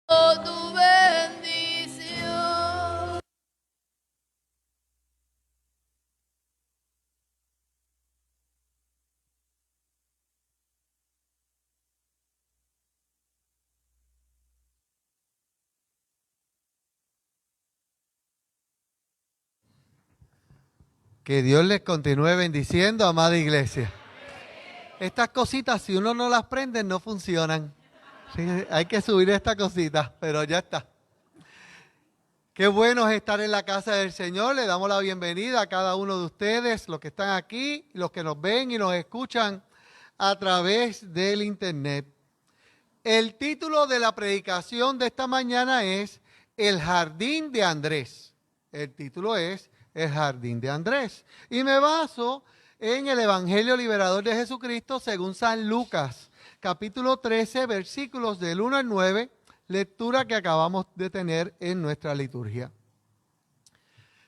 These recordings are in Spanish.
tu bendición. Que Dios les continúe bendiciendo, amada iglesia. Estas cositas, si uno no las prende, no funcionan. Sí, hay que subir esta cosita, pero ya está. Qué bueno es estar en la casa del Señor. Le damos la bienvenida a cada uno de ustedes, los que están aquí, los que nos ven y nos escuchan a través del internet. El título de la predicación de esta mañana es El Jardín de Andrés. El título es El Jardín de Andrés. Y me baso en el Evangelio Liberador de Jesucristo según San Lucas, capítulo 13, versículos del 1 al 9, lectura que acabamos de tener en nuestra liturgia.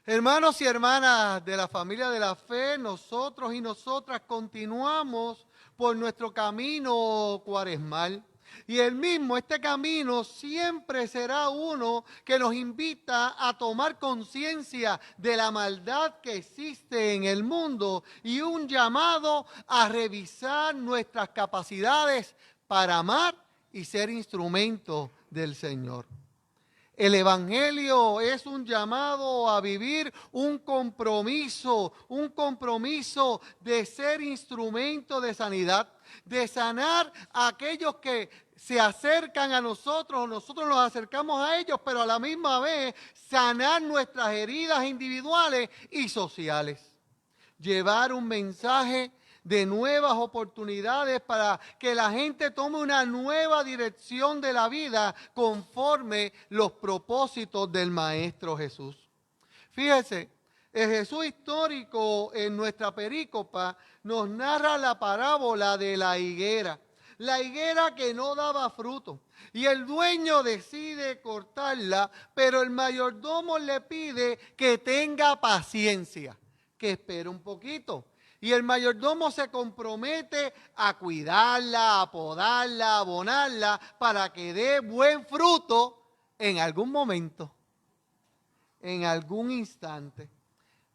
Hermanos y hermanas de la familia de la fe, nosotros y nosotras continuamos por nuestro camino cuaresmal. Y este camino siempre será uno que nos invita a tomar conciencia de la maldad que existe en el mundo y un llamado a revisar nuestras capacidades para amar y ser instrumento del Señor. El Evangelio es un llamado a vivir un compromiso de ser instrumento de sanidad, de sanar a aquellos que se acercan a nosotros nos acercamos a ellos, pero a la misma vez sanar nuestras heridas individuales y sociales. Llevar un mensaje de nuevas oportunidades para que la gente tome una nueva dirección de la vida conforme los propósitos del Maestro Jesús. Fíjese, el Jesús histórico en nuestra perícopa nos narra la parábola de la higuera que no daba fruto. Y el dueño decide cortarla, pero el mayordomo le pide que tenga paciencia, que espere un poquito. Y el mayordomo se compromete a cuidarla, a podarla, a abonarla para que dé buen fruto en algún momento, en algún instante.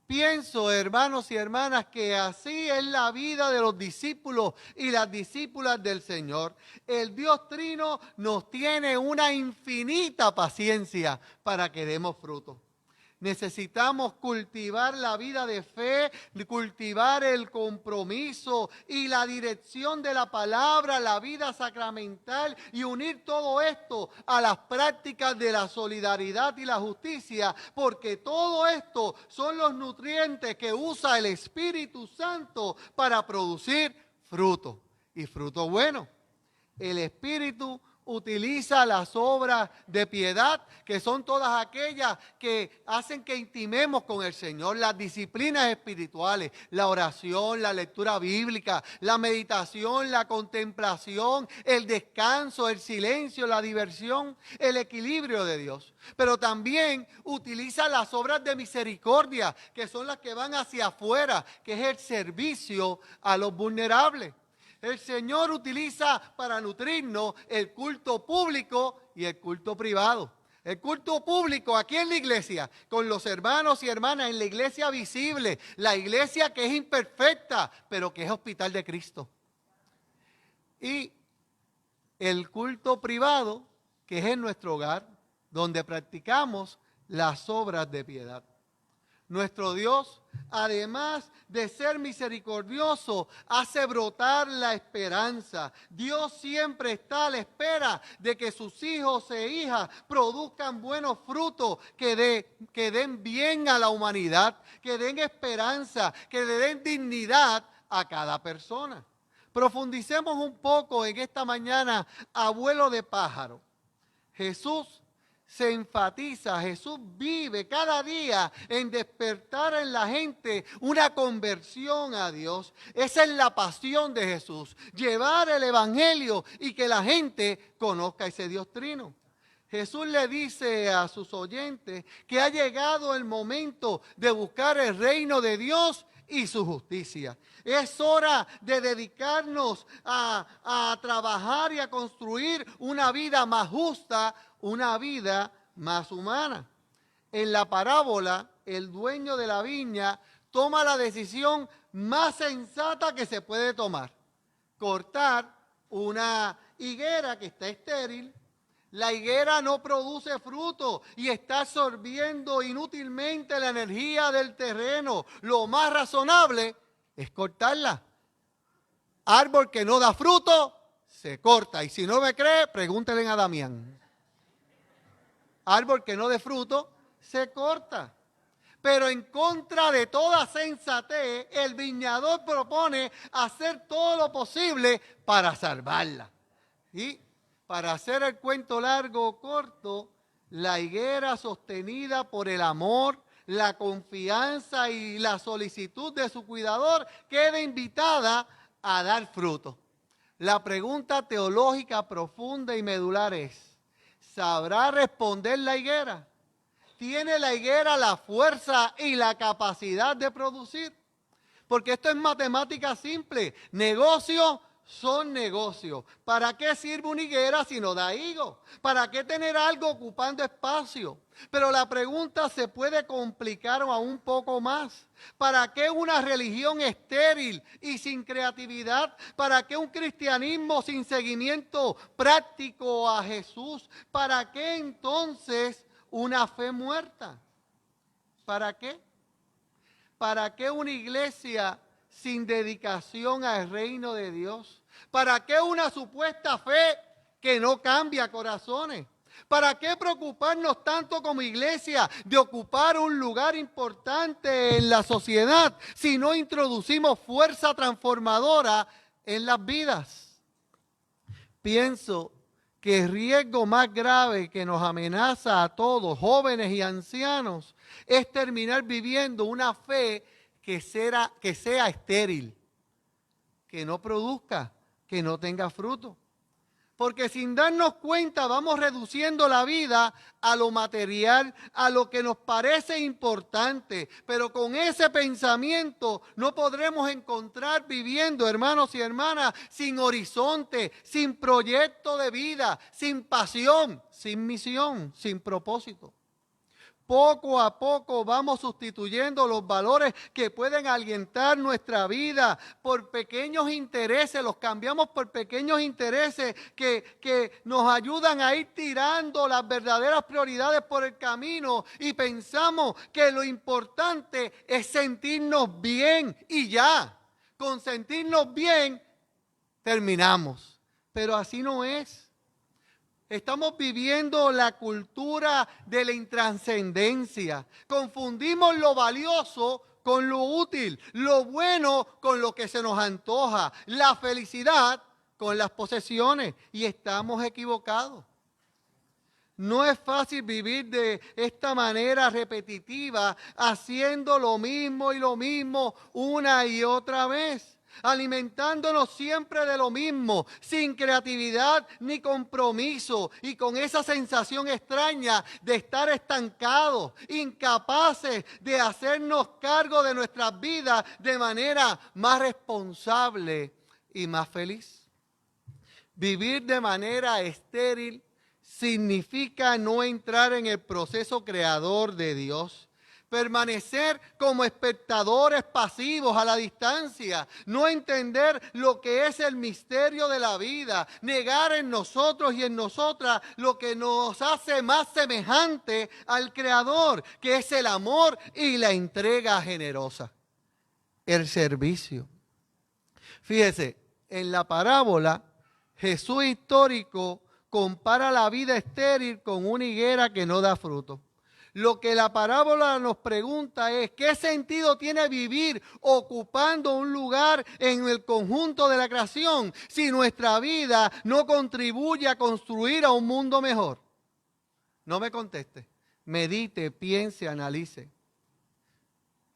Pienso, hermanos y hermanas, que así es la vida de los discípulos y las discípulas del Señor. El Dios Trino nos tiene una infinita paciencia para que demos fruto. Necesitamos cultivar la vida de fe, cultivar el compromiso y la dirección de la palabra, la vida sacramental y unir todo esto a las prácticas de la solidaridad y la justicia, porque todo esto son los nutrientes que usa el Espíritu Santo para producir fruto y fruto bueno. El Espíritu utiliza las obras de piedad, que son todas aquellas que hacen que intimemos con el Señor, las disciplinas espirituales, la oración, la lectura bíblica, la meditación, la contemplación, el descanso, el silencio, la diversión, el equilibrio de Dios. Pero también utiliza las obras de misericordia, que son las que van hacia afuera, que es el servicio a los vulnerables. El Señor utiliza para nutrirnos el culto público y el culto privado. El culto público aquí en la iglesia, con los hermanos y hermanas en la iglesia visible, la iglesia que es imperfecta, pero que es hospital de Cristo. Y el culto privado, que es en nuestro hogar, donde practicamos las obras de piedad. Nuestro Dios, además de ser misericordioso, hace brotar la esperanza. Dios siempre está a la espera de que sus hijos e hijas produzcan buenos frutos, que den bien a la humanidad, que den esperanza, que le den dignidad a cada persona. Profundicemos un poco en esta mañana, abuelo de pájaro. Jesús se enfatiza, Jesús vive cada día en despertar en la gente una conversión a Dios. Esa es la pasión de Jesús, llevar el Evangelio y que la gente conozca ese Dios Trino. Jesús le dice a sus oyentes que ha llegado el momento de buscar el reino de Dios y su justicia. Es hora de dedicarnos a trabajar y a construir una vida más justa, una vida más humana. En la parábola, el dueño de la viña toma la decisión más sensata que se puede tomar: cortar una higuera que está estéril. La higuera no produce fruto y está absorbiendo inútilmente la energía del terreno. Lo más razonable es cortarla. Árbol que no da fruto, se corta. Y si no me cree, pregúntenle a Damián. Árbol que no dé fruto, se corta. Pero en contra de toda sensatez, el viñador propone hacer todo lo posible para salvarla. Y para hacer el cuento largo o corto, la higuera, sostenida por el amor, la confianza y la solicitud de su cuidador, queda invitada a dar fruto. La pregunta teológica profunda y medular es: ¿sabrá responder la higuera? ¿Tiene la higuera la fuerza y la capacidad de producir? Porque esto es matemática simple. Negocios son negocios. ¿Para qué sirve una higuera si no da higo? ¿Para qué tener algo ocupando espacio? Pero la pregunta se puede complicar aún un poco más. ¿Para qué una religión estéril y sin creatividad? ¿Para qué un cristianismo sin seguimiento práctico a Jesús? ¿Para qué entonces una fe muerta? ¿Para qué? ¿Para qué una iglesia sin dedicación al reino de Dios? ¿Para qué una supuesta fe que no cambia corazones? ¿Para qué preocuparnos tanto como iglesia de ocupar un lugar importante en la sociedad si no introducimos fuerza transformadora en las vidas? Pienso que el riesgo más grave que nos amenaza a todos, jóvenes y ancianos, es terminar viviendo una fe que sea estéril, que no produzca, que no tenga fruto. Porque sin darnos cuenta vamos reduciendo la vida a lo material, a lo que nos parece importante. Pero con ese pensamiento no podremos encontrar viviendo, hermanos y hermanas, sin horizonte, sin proyecto de vida, sin pasión, sin misión, sin propósito. Poco a poco vamos sustituyendo los valores que pueden alientar nuestra vida por pequeños intereses, los cambiamos por pequeños intereses que nos ayudan a ir tirando las verdaderas prioridades por el camino y pensamos que lo importante es sentirnos bien y ya. Con sentirnos bien terminamos, pero así no es. Estamos viviendo la cultura de la intrascendencia. Confundimos lo valioso con lo útil, lo bueno con lo que se nos antoja, la felicidad con las posesiones, y estamos equivocados. No es fácil vivir de esta manera repetitiva, haciendo lo mismo y lo mismo una y otra vez. Alimentándonos siempre de lo mismo, sin creatividad ni compromiso, y con esa sensación extraña de estar estancados, incapaces de hacernos cargo de nuestras vidas de manera más responsable y más feliz. Vivir de manera estéril significa no entrar en el proceso creador de Dios. Permanecer como espectadores pasivos a la distancia, no entender lo que es el misterio de la vida, negar en nosotros y en nosotras lo que nos hace más semejante al Creador, que es el amor y la entrega generosa, el servicio. Fíjese, en la parábola, Jesús histórico compara la vida estéril con una higuera que no da fruto. Lo que la parábola nos pregunta es: ¿qué sentido tiene vivir ocupando un lugar en el conjunto de la creación si nuestra vida no contribuye a construir a un mundo mejor? No me conteste. Medite, piense, analice.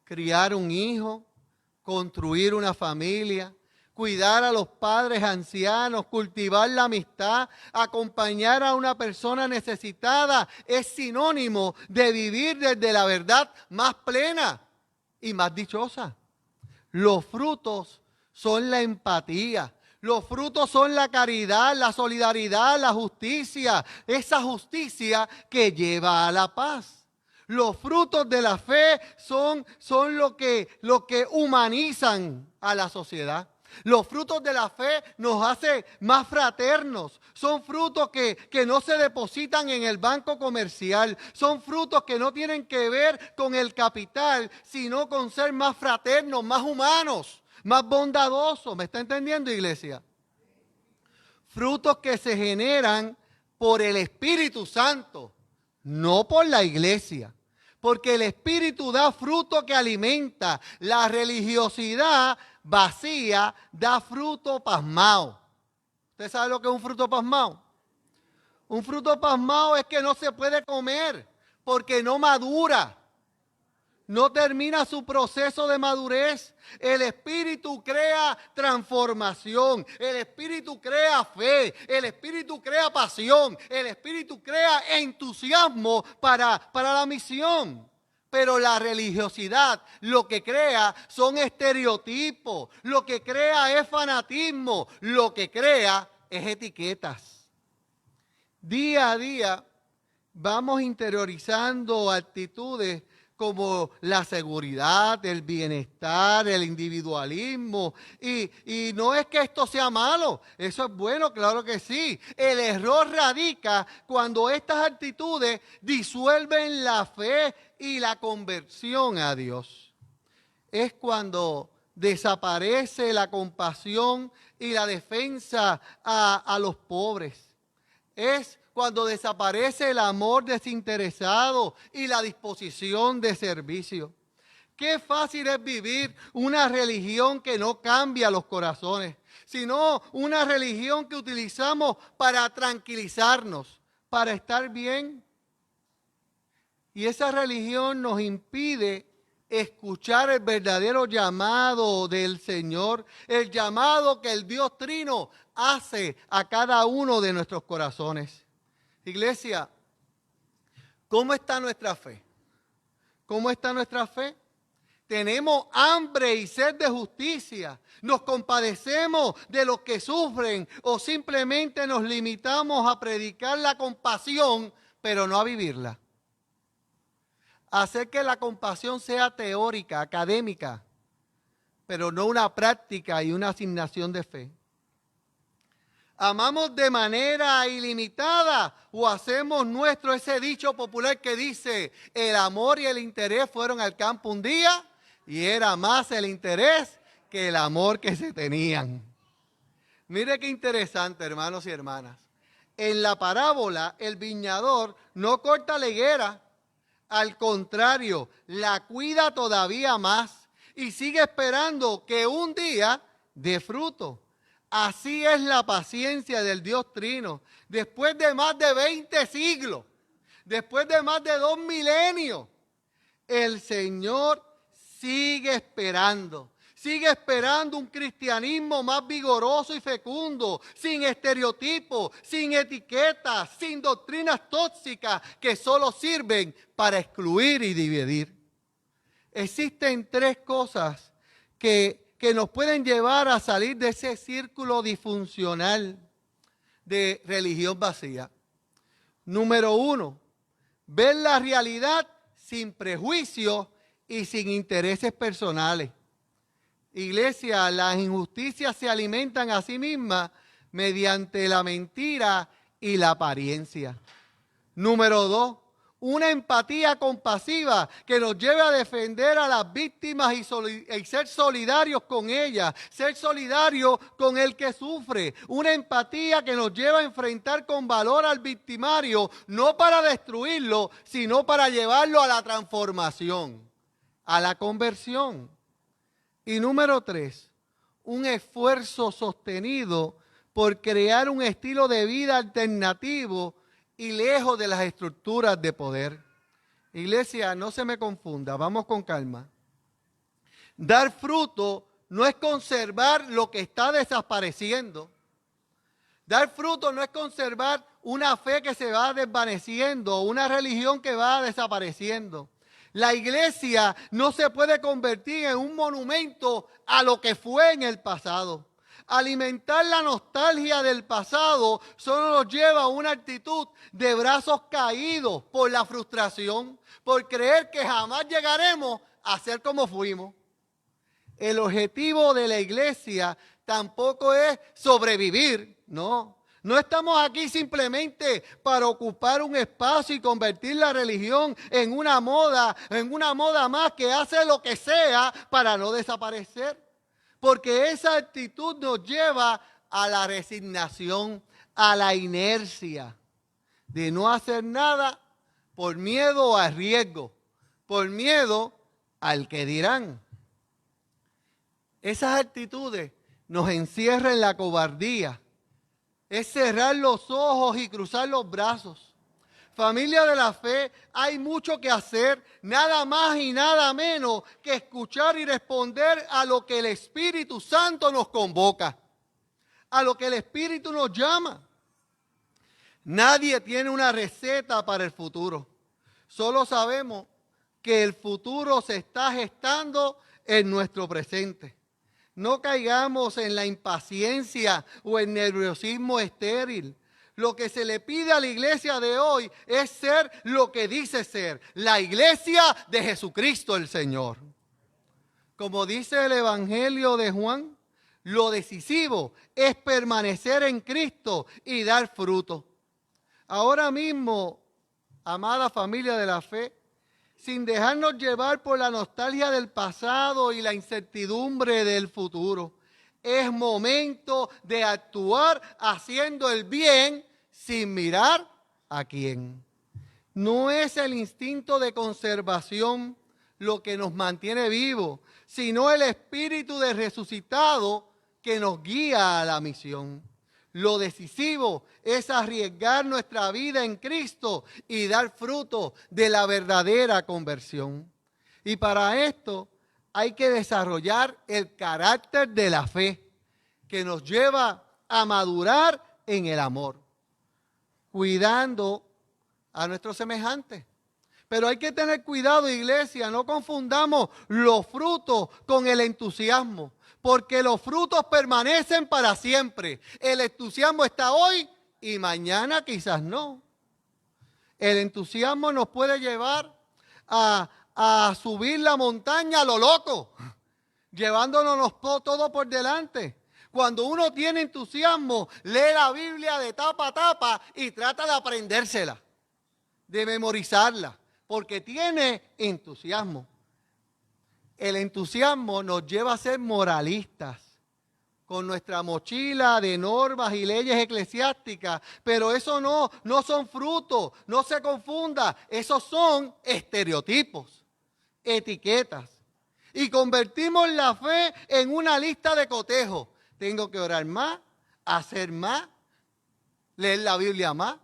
Criar un hijo, construir una familia, cuidar a los padres ancianos, cultivar la amistad, acompañar a una persona necesitada, es sinónimo de vivir desde la verdad más plena y más dichosa. Los frutos son la empatía. Los frutos son la caridad, la solidaridad, la justicia. Esa justicia que lleva a la paz. Los frutos de la fe son lo que humanizan a la sociedad. Los frutos de la fe nos hacen más fraternos. Son frutos que no se depositan en el banco comercial. Son frutos que no tienen que ver con el capital, sino con ser más fraternos, más humanos, más bondadosos. ¿Me está entendiendo, iglesia? Frutos que se generan por el Espíritu Santo, no por la iglesia. Porque el Espíritu da fruto que alimenta. La religiosidad vacía da fruto pasmado. ¿Usted sabe lo que es un fruto pasmado? Un fruto pasmado es que no se puede comer porque no madura. No termina su proceso de madurez. El Espíritu crea transformación. El Espíritu crea fe. El Espíritu crea pasión. El Espíritu crea entusiasmo para la misión. Pero la religiosidad lo que crea son estereotipos. Lo que crea es fanatismo. Lo que crea es etiquetas. Día a día vamos interiorizando actitudes como la seguridad, el bienestar, el individualismo. Y no es que esto sea malo, eso es bueno, claro que sí. El error radica cuando estas actitudes disuelven la fe y la conversión a Dios. Es cuando desaparece la compasión y la defensa a los pobres. Es cuando desaparece el amor desinteresado y la disposición de servicio. Qué fácil es vivir una religión que no cambia los corazones, sino una religión que utilizamos para tranquilizarnos, para estar bien. Y esa religión nos impide escuchar el verdadero llamado del Señor, el llamado que el Dios Trino hace a cada uno de nuestros corazones. Iglesia, ¿cómo está nuestra fe? ¿Cómo está nuestra fe? Tenemos hambre y sed de justicia. Nos compadecemos de los que sufren o simplemente nos limitamos a predicar la compasión, pero no a vivirla. Hacer que la compasión sea teórica, académica, pero no una práctica y una asignación de fe. ¿Amamos de manera ilimitada o hacemos nuestro ese dicho popular que dice el amor y el interés fueron al campo un día y era más el interés que el amor que se tenían? Mire qué interesante, hermanos y hermanas. En la parábola, el viñador no corta la higuera, al contrario, la cuida todavía más y sigue esperando que un día dé fruto. Así es la paciencia del Dios Trino. Después de más de 20 siglos, después de más de 2 milenios, el Señor sigue esperando. Sigue esperando un cristianismo más vigoroso y fecundo, sin estereotipos, sin etiquetas, sin doctrinas tóxicas que solo sirven para excluir y dividir. Existen 3 cosas que nos pueden llevar a salir de ese círculo disfuncional de religión vacía. Número 1, ver la realidad sin prejuicios y sin intereses personales. Iglesia, las injusticias se alimentan a sí mismas mediante la mentira y la apariencia. Número 2, una empatía compasiva que nos lleve a defender a las víctimas y ser solidarios con ellas, ser solidarios con el que sufre. Una empatía que nos lleva a enfrentar con valor al victimario, no para destruirlo, sino para llevarlo a la transformación, a la conversión. Y número 3, un esfuerzo sostenido por crear un estilo de vida alternativo y lejos de las estructuras de poder. Iglesia, no se me confunda, vamos con calma. Dar fruto no es conservar lo que está desapareciendo. Dar fruto no es conservar una fe que se va desvaneciendo, una religión que va desapareciendo. La iglesia no se puede convertir en un monumento a lo que fue en el pasado. Alimentar la nostalgia del pasado solo nos lleva a una actitud de brazos caídos por la frustración, por creer que jamás llegaremos a ser como fuimos. El objetivo de la iglesia tampoco es sobrevivir, no. No estamos aquí simplemente para ocupar un espacio y convertir la religión en una moda más que hace lo que sea para no desaparecer. Porque esa actitud nos lleva a la resignación, a la inercia de no hacer nada por miedo al riesgo, por miedo al que dirán. Esas actitudes nos encierran en la cobardía. Es cerrar los ojos y cruzar los brazos. Familia de la fe, hay mucho que hacer, nada más y nada menos que escuchar y responder a lo que el Espíritu Santo nos convoca, a lo que el Espíritu nos llama. Nadie tiene una receta para el futuro. Solo sabemos que el futuro se está gestando en nuestro presente. No caigamos en la impaciencia o el nerviosismo estéril. Lo que se le pide a la iglesia de hoy es ser lo que dice ser, la iglesia de Jesucristo el Señor. Como dice el Evangelio de Juan, lo decisivo es permanecer en Cristo y dar fruto. Ahora mismo, amada familia de la fe, sin dejarnos llevar por la nostalgia del pasado y la incertidumbre del futuro, es momento de actuar haciendo el bien sin mirar a quién. No es el instinto de conservación lo que nos mantiene vivos, sino el espíritu de resucitado que nos guía a la misión. Lo decisivo es arriesgar nuestra vida en Cristo y dar fruto de la verdadera conversión. Y para esto hay que desarrollar el carácter de la fe que nos lleva a madurar en el amor, cuidando a nuestros semejantes. Pero hay que tener cuidado, iglesia, no confundamos los frutos con el entusiasmo, porque los frutos permanecen para siempre. El entusiasmo está hoy y mañana quizás no. El entusiasmo nos puede llevar a subir la montaña a lo loco, llevándonos todo por delante. Cuando uno tiene entusiasmo, lee la Biblia de tapa a tapa y trata de aprendérsela, de memorizarla, porque tiene entusiasmo. El entusiasmo nos lleva a ser moralistas, con nuestra mochila de normas y leyes eclesiásticas, pero eso no son frutos, no se confunda, esos son estereotipos, etiquetas. Y convertimos la fe en una lista de cotejos. Tengo que orar más, hacer más, leer la Biblia más.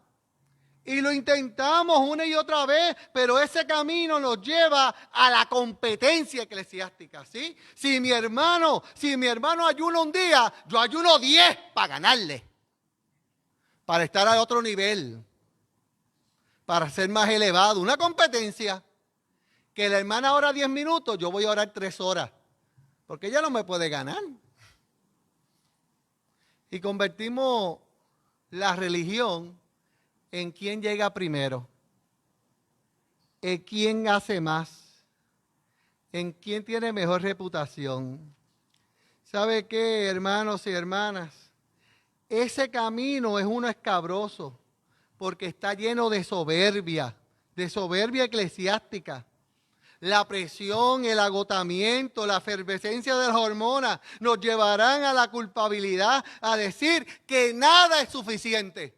Y lo intentamos una y otra vez, pero ese camino nos lleva a la competencia eclesiástica, ¿sí? Si mi hermano ayuna un día, yo ayuno 10 para ganarle, para estar a otro nivel, para ser más elevado. Una competencia, que la hermana ora 10 minutos, yo voy a orar 3 horas, porque ella no me puede ganar. Y convertimos la religión en quién llega primero, en quién hace más, en quién tiene mejor reputación. ¿Sabe qué, hermanos y hermanas? Ese camino es uno escabroso porque está lleno de soberbia eclesiástica. La presión, el agotamiento, la efervescencia de las hormonas nos llevarán a la culpabilidad, a decir que nada es suficiente,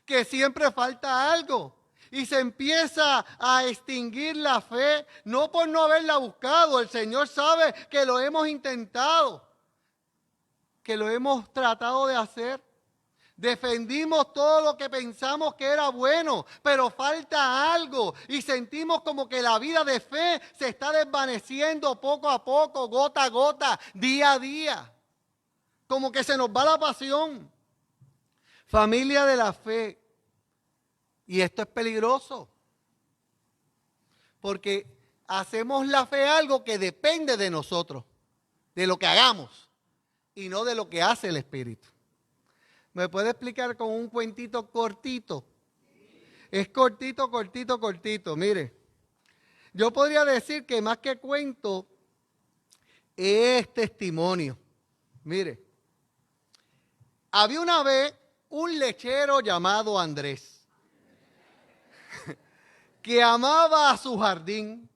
que siempre falta algo. Y se empieza a extinguir la fe, no por no haberla buscado. El Señor sabe que lo hemos intentado, que lo hemos tratado de hacer. Defendimos todo lo que pensamos que era bueno, pero falta algo y sentimos como que la vida de fe se está desvaneciendo poco a poco, gota a gota, día a día. Como que se nos va la pasión. Familia de la fe, y esto es peligroso, porque hacemos la fe algo que depende de nosotros, de lo que hagamos, y no de lo que hace el Espíritu. ¿Me puede explicar con un cuentito cortito? Es cortito, cortito, cortito. Mire, yo podría decir que más que cuento es testimonio. Mire, había una vez un lechero llamado Andrés que amaba a su jardín,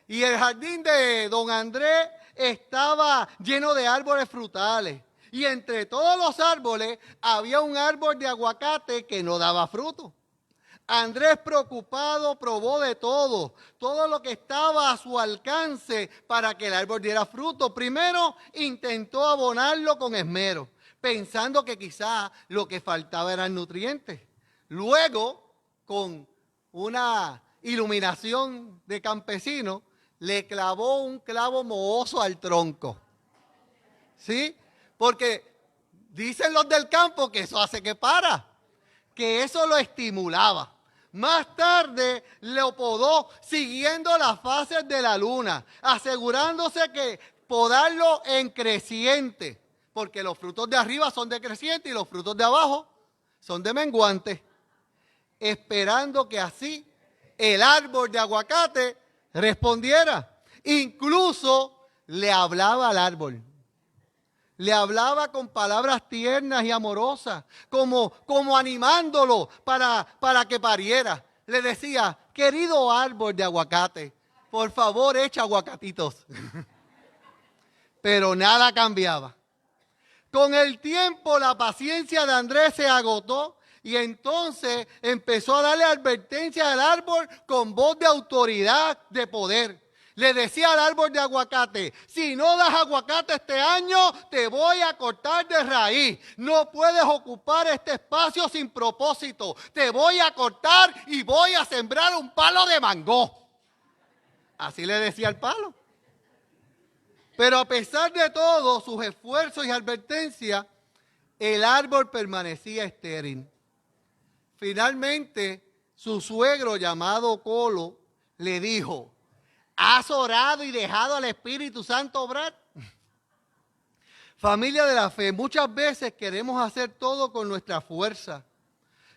y el jardín de don Andrés estaba lleno de árboles frutales, y entre todos los árboles había un árbol de aguacate que no daba fruto. Andrés, preocupado, probó de todo lo que estaba a su alcance para que el árbol diera fruto. Primero intentó abonarlo con esmero, pensando que quizá lo que faltaba eran nutrientes. Luego, con una iluminación de campesino, le clavó un clavo mohoso al tronco. ¿Sí? Porque dicen los del campo que eso hace que para, que eso lo estimulaba. Más tarde lo podó siguiendo las fases de la luna, asegurándose que podarlo en creciente, porque los frutos de arriba son de creciente y los frutos de abajo son de menguante, esperando que así el árbol de aguacate respondiera. Incluso le hablaba al árbol. Le hablaba con palabras tiernas y amorosas, como animándolo para que pariera. Le decía, querido árbol de aguacate, por favor echa aguacatitos. Pero nada cambiaba. Con el tiempo la paciencia de Andrés se agotó y entonces empezó a darle advertencia al árbol con voz de autoridad, de poder. Le decía al árbol de aguacate, si no das aguacate este año, te voy a cortar de raíz. No puedes ocupar este espacio sin propósito. Te voy a cortar y voy a sembrar un palo de mango. Así le decía al palo. Pero a pesar de todos sus esfuerzos y advertencias, el árbol permanecía estéril. Finalmente, su suegro llamado Colo le dijo, ¿has orado y dejado al Espíritu Santo obrar? Familia de la fe, muchas veces queremos hacer todo con nuestra fuerza,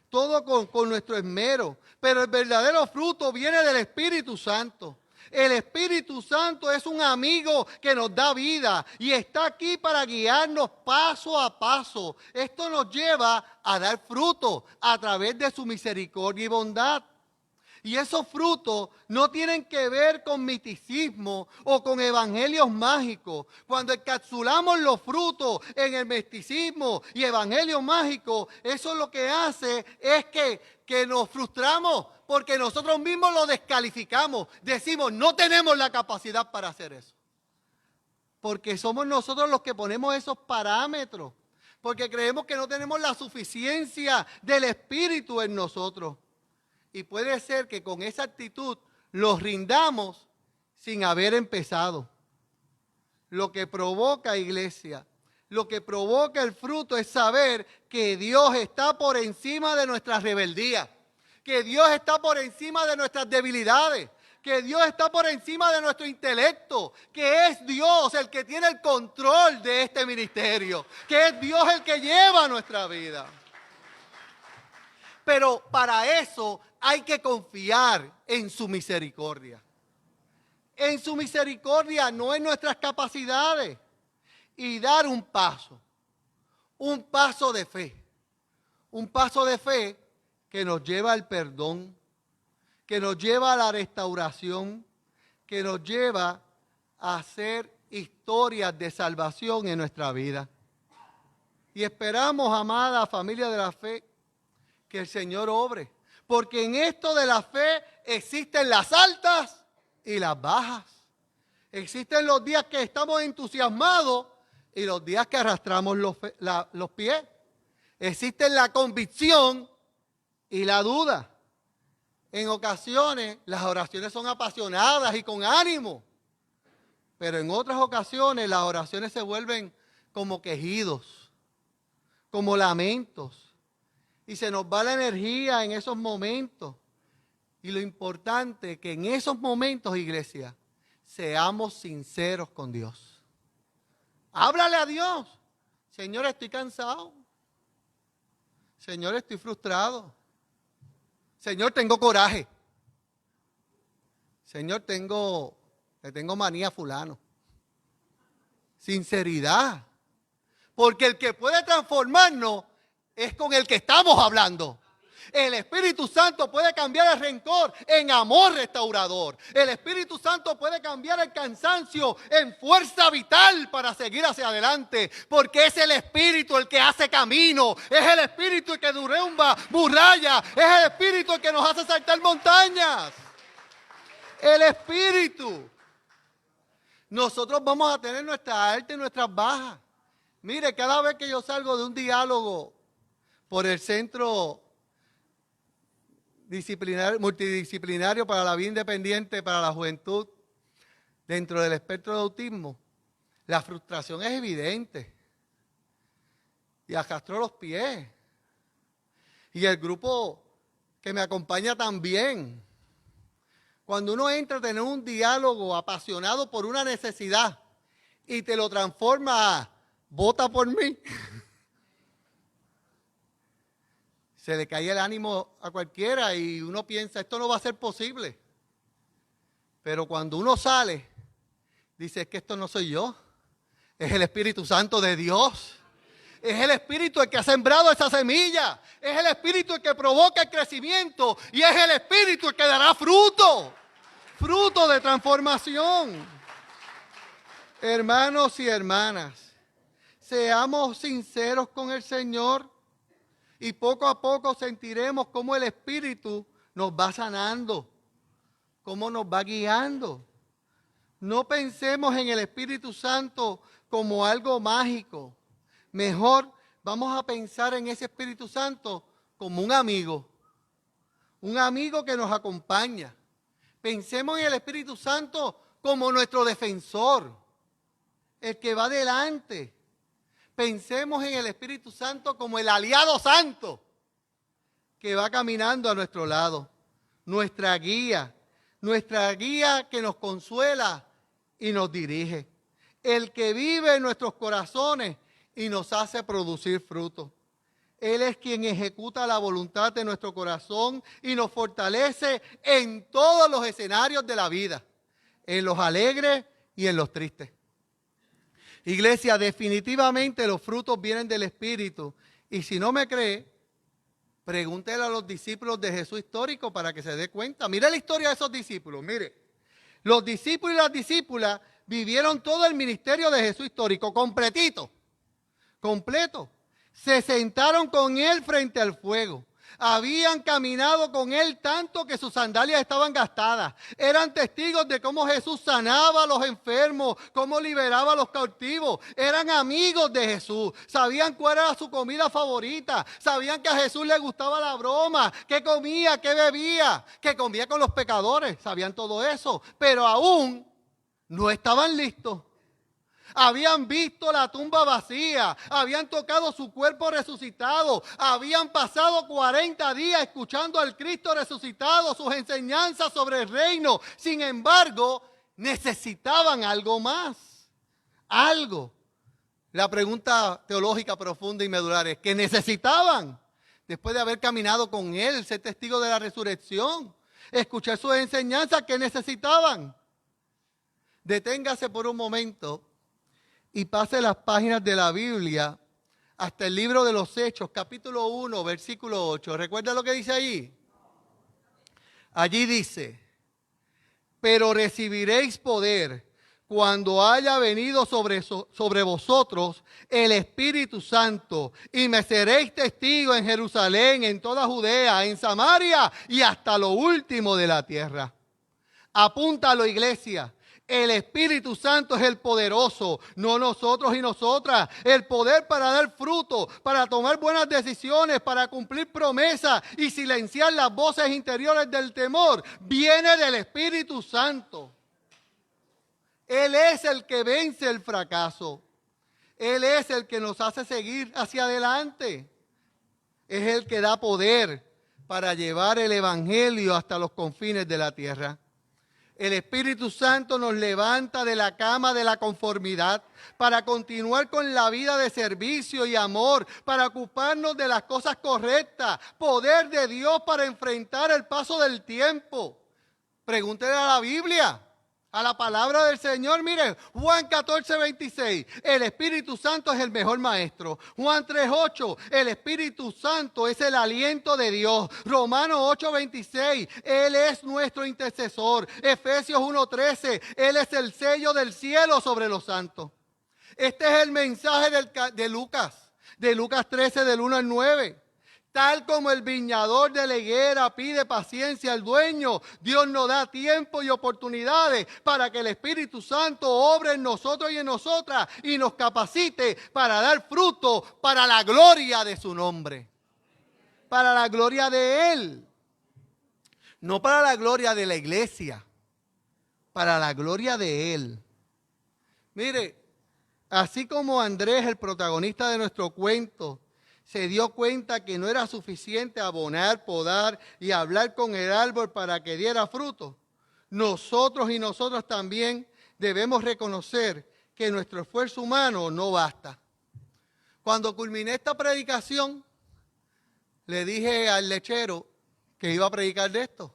todo con nuestro esmero, pero el verdadero fruto viene del Espíritu Santo. El Espíritu Santo es un amigo que nos da vida y está aquí para guiarnos paso a paso. Esto nos lleva a dar fruto a través de su misericordia y bondad. Y esos frutos no tienen que ver con misticismo o con evangelios mágicos. Cuando encapsulamos los frutos en el misticismo y evangelio mágico, eso lo que hace es que nos frustramos porque nosotros mismos lo descalificamos. Decimos, no tenemos la capacidad para hacer eso. Porque somos nosotros los que ponemos esos parámetros. Porque creemos que no tenemos la suficiencia del Espíritu en nosotros. Y puede ser que con esa actitud los rindamos sin haber empezado. Lo que provoca, iglesia, lo que provoca el fruto es saber que Dios está por encima de nuestra rebeldía, que Dios está por encima de nuestras debilidades, que Dios está por encima de nuestro intelecto, que es Dios el que tiene el control de este ministerio, que es Dios el que lleva nuestra vida. Pero para eso hay que confiar en su misericordia. En su misericordia, no en nuestras capacidades. Y dar un paso de fe. Un paso de fe que nos lleva al perdón, que nos lleva a la restauración, que nos lleva a hacer historias de salvación en nuestra vida. Y esperamos, amada familia de la fe, que el Señor obre. Porque en esto de la fe existen las altas y las bajas. Existen los días que estamos entusiasmados y los días que arrastramos los pies. Existen la convicción y la duda. En ocasiones las oraciones son apasionadas y con ánimo. Pero en otras ocasiones las oraciones se vuelven como quejidos, como lamentos. Y se nos va la energía en esos momentos. Y lo importante es que en esos momentos, iglesia, seamos sinceros con Dios. Háblale a Dios. Señor, estoy cansado. Señor, estoy frustrado. Señor, tengo coraje. Señor, le tengo manía a fulano. Sinceridad. Porque el que puede transformarnos es con el que estamos hablando. El Espíritu Santo puede cambiar el rencor en amor restaurador. El Espíritu Santo puede cambiar el cansancio en fuerza vital para seguir hacia adelante. Porque es el Espíritu el que hace camino. Es el Espíritu el que derrumba murallas. Es el Espíritu el que nos hace saltar montañas. El Espíritu. Nosotros vamos a tener nuestras altas y nuestras bajas. Mire, cada vez que yo salgo de un diálogo por el centro multidisciplinario para la vida independiente, para la juventud, dentro del espectro de autismo, la frustración es evidente. Y arrastro los pies. Y el grupo que me acompaña también. Cuando uno entra a tener un diálogo apasionado por una necesidad y te lo transforma a vota por mí, se le cae el ánimo a cualquiera y uno piensa, esto no va a ser posible. Pero cuando uno sale, dice, es que esto no soy yo, es el Espíritu Santo de Dios. Es el Espíritu el que ha sembrado esa semilla. Es el Espíritu el que provoca el crecimiento. Y es el Espíritu el que dará fruto. Fruto de transformación. Hermanos y hermanas, seamos sinceros con el Señor. Y poco a poco sentiremos cómo el Espíritu nos va sanando. Cómo nos va guiando. No pensemos en el Espíritu Santo como algo mágico. Mejor vamos a pensar en ese Espíritu Santo como un amigo que nos acompaña. Pensemos en el Espíritu Santo como nuestro defensor, el que va delante. Pensemos en el Espíritu Santo como el aliado santo que va caminando a nuestro lado, nuestra guía que nos consuela y nos dirige, el que vive en nuestros corazones y nos hace producir fruto. Él es quien ejecuta la voluntad de nuestro corazón y nos fortalece en todos los escenarios de la vida, en los alegres y en los tristes. Iglesia, definitivamente los frutos vienen del Espíritu. Y si no me cree, pregúntele a los discípulos de Jesús histórico para que se dé cuenta. Mire la historia de esos discípulos, mire. Los discípulos y las discípulas vivieron todo el ministerio de Jesús histórico, completito. Completo. Se sentaron con él frente al fuego. Habían caminado con él tanto que sus sandalias estaban gastadas. Eran testigos de cómo Jesús sanaba a los enfermos, cómo liberaba a los cautivos. Eran amigos de Jesús. Sabían cuál era su comida favorita. Sabían que a Jesús le gustaba la broma, qué comía, qué bebía, que comía con los pecadores. Sabían todo eso, pero aún no estaban listos. Habían visto la tumba vacía, habían tocado su cuerpo resucitado, habían pasado 40 días escuchando al Cristo resucitado, sus enseñanzas sobre el reino. Sin embargo, necesitaban algo más, algo. La pregunta teológica profunda y medular es, ¿qué necesitaban? Después de haber caminado con él, ser testigo de la resurrección, escuchar sus enseñanzas, ¿qué necesitaban? Deténgase por un momento y pase las páginas de la Biblia hasta el libro de los Hechos, capítulo 1, versículo 8. ¿Recuerda lo que dice allí? Allí dice, pero recibiréis poder cuando haya venido sobre vosotros el Espíritu Santo, y me seréis testigos en Jerusalén, en toda Judea, en Samaria y hasta lo último de la tierra. Apúntalo, iglesia. El Espíritu Santo es el poderoso, no nosotros y nosotras. El poder para dar fruto, para tomar buenas decisiones, para cumplir promesas y silenciar las voces interiores del temor, viene del Espíritu Santo. Él es el que vence el fracaso. Él es el que nos hace seguir hacia adelante. Es el que da poder para llevar el evangelio hasta los confines de la tierra. El Espíritu Santo nos levanta de la cama de la conformidad para continuar con la vida de servicio y amor, para ocuparnos de las cosas correctas, poder de Dios para enfrentar el paso del tiempo. Pregúntele a la Biblia, a la palabra del Señor. Mire, Juan 14:26, el Espíritu Santo es el mejor maestro. Juan 3:8, el Espíritu Santo es el aliento de Dios. Romanos 8:26, Él es nuestro intercesor. Efesios 1:13, Él es el sello del cielo sobre los santos. Este es el mensaje de Lucas 13, del 1 al 9. Tal como el viñador de la higuera pide paciencia al dueño, Dios nos da tiempo y oportunidades para que el Espíritu Santo obre en nosotros y en nosotras y nos capacite para dar fruto para la gloria de su nombre. Para la gloria de Él. No para la gloria de la iglesia, para la gloria de Él. Mire, así como Andrés, el protagonista de nuestro cuento, se dio cuenta que no era suficiente abonar, podar y hablar con el árbol para que diera fruto, nosotros y nosotras también debemos reconocer que nuestro esfuerzo humano no basta. Cuando culminé esta predicación, le dije al lechero que iba a predicar de esto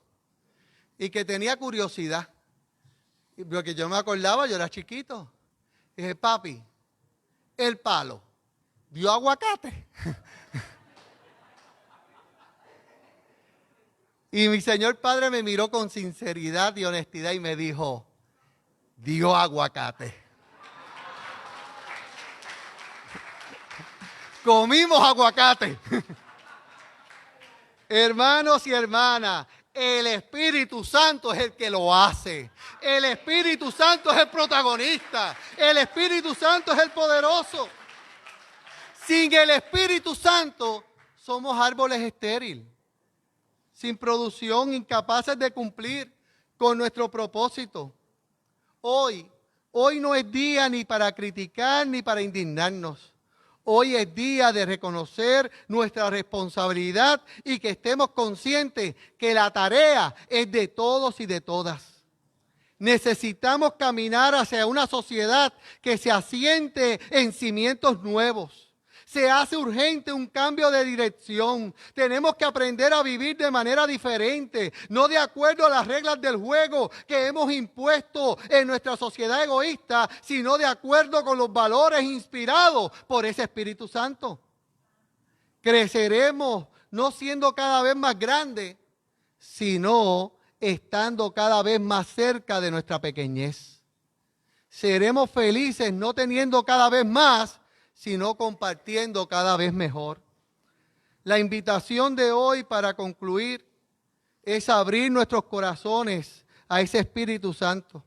y que tenía curiosidad, porque yo me acordaba, yo era chiquito. Dije, papi, el palo dio aguacate. Y mi señor padre me miró con sinceridad y honestidad y me dijo, dio aguacate. Comimos aguacate. Hermanos y hermanas, el Espíritu Santo es el que lo hace. El Espíritu Santo es el protagonista. El Espíritu Santo es el poderoso. Sin el Espíritu Santo somos árboles estériles, sin producción, incapaces de cumplir con nuestro propósito. Hoy no es día ni para criticar ni para indignarnos. Hoy es día de reconocer nuestra responsabilidad y que estemos conscientes que la tarea es de todos y de todas. Necesitamos caminar hacia una sociedad que se asiente en cimientos nuevos. Se hace urgente un cambio de dirección. Tenemos que aprender a vivir de manera diferente, no de acuerdo a las reglas del juego que hemos impuesto en nuestra sociedad egoísta, sino de acuerdo con los valores inspirados por ese Espíritu Santo. Creceremos no siendo cada vez más grandes, sino estando cada vez más cerca de nuestra pequeñez. Seremos felices no teniendo cada vez más, sino compartiendo cada vez mejor. La invitación de hoy para concluir es abrir nuestros corazones a ese Espíritu Santo.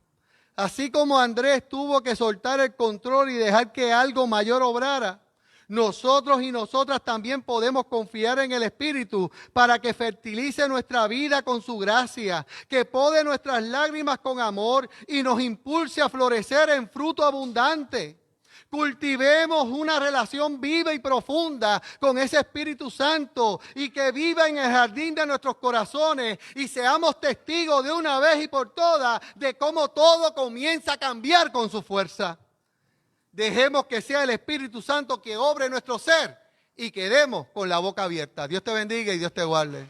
Así como Andrés tuvo que soltar el control y dejar que algo mayor obrara, nosotros y nosotras también podemos confiar en el Espíritu para que fertilice nuestra vida con su gracia, que pode nuestras lágrimas con amor y nos impulse a florecer en fruto abundante. Cultivemos una relación viva y profunda con ese Espíritu Santo y que viva en el jardín de nuestros corazones y seamos testigos de una vez y por todas de cómo todo comienza a cambiar con su fuerza. Dejemos que sea el Espíritu Santo que obre en nuestro ser y quedemos con la boca abierta. Dios te bendiga y Dios te guarde.